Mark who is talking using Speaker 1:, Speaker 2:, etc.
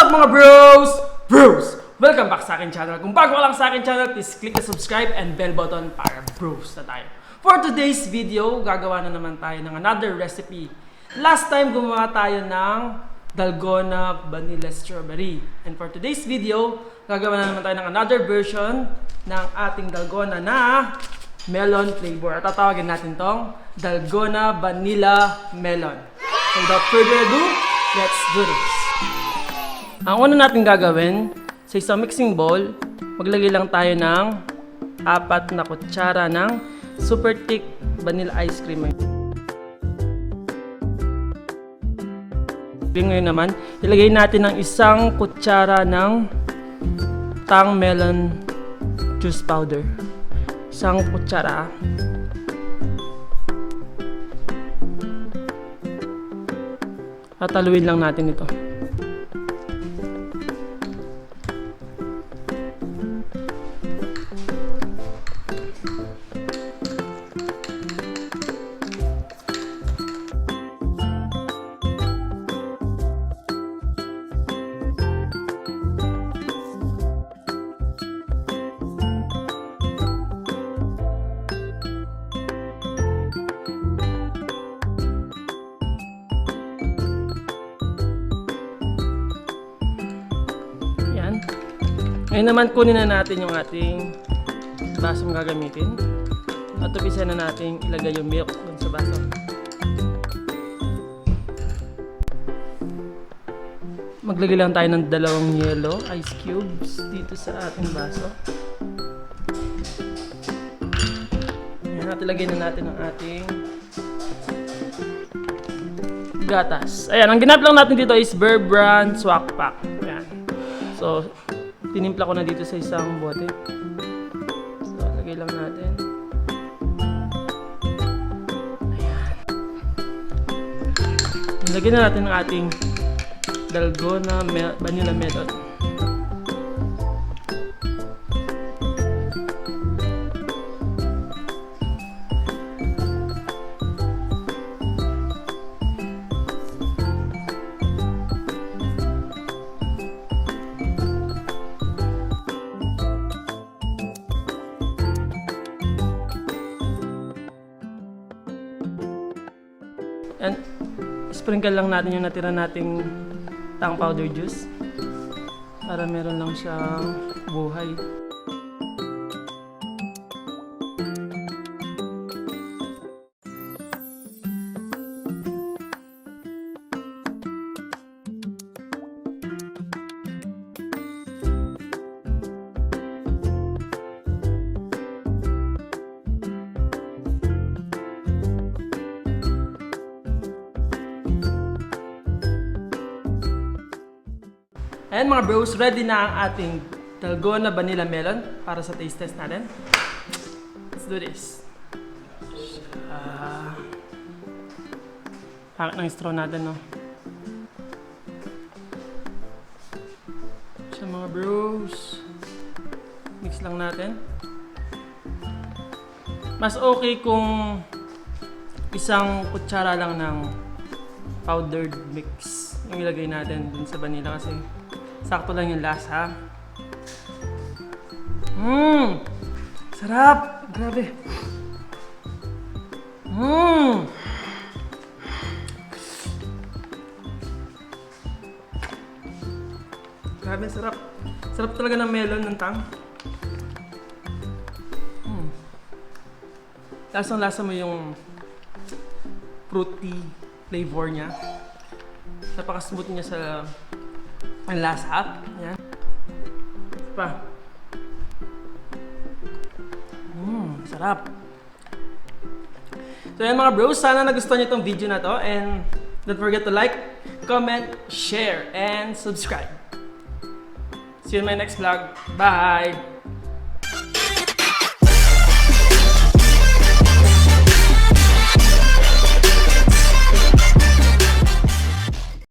Speaker 1: What's up mga bros? Bros! Welcome back sa akin channel. Kung bago ka lang sa akin channel, please click the subscribe and bell button para bros na tayo. For today's video, gagawa na naman tayo ng another recipe. Last time gumawa tayo ng Dalgona Vanilla Strawberry. And for today's video, gagawa na naman tayo ng another version ng ating Dalgona na melon flavor. At tatawagin natin tong Dalgona Vanilla Melon. So without further ado, let's do this. Ang una natin gagawin, sa isang mixing bowl, maglagay lang tayo ng 4 na kutsara ng super thick vanilla ice cream. Ngayon naman, ilagay natin ng 1 kutsara ng tang melon juice powder. 1 kutsara. At haluin lang natin ito. Ngayon naman kunin na natin yung ating basong gagamitin at umpisa na natin ilagay yung milk dun sa baso. Maglagay lang tayo ng 2 yellow ice cubes dito sa ating baso. Ayan, at ilagay na natin ang ating gatas. Ayan, ang ginamit lang natin dito is Bear Brand Swak Pack. Ayan. So, tinimpla ko na dito sa isang bote. So, lagay lang natin. Ayan. Lagyan na natin ang ating Dalgona Vanilla Melon. And sprinkle lang natin yung natira nating tang powder juice para meron lang siyang buhay. Ayan mga bros, ready na ang ating Dalgona Vanilla Melon para sa taste test natin. Let's do this. Pangit ng straw natin, no? Siya mga bros. Mix lang natin. Mas okay kung 1 kutsara lang ng powdered mix yung ilagay natin dun sa vanilla kasi sakto lang yung lasa. Sarap! Grabe! Grabe, sarap! Sarap talaga ng melon ng tang. Lasang-lasa mo yung fruity flavor niya. Napaka-smooth niya sa ang lasa. Yan. Pa. Sarap. So yan mga bros, sana nagustuhan niyo itong video na to and don't forget to like, comment, share, and subscribe. See you in my next vlog. Bye!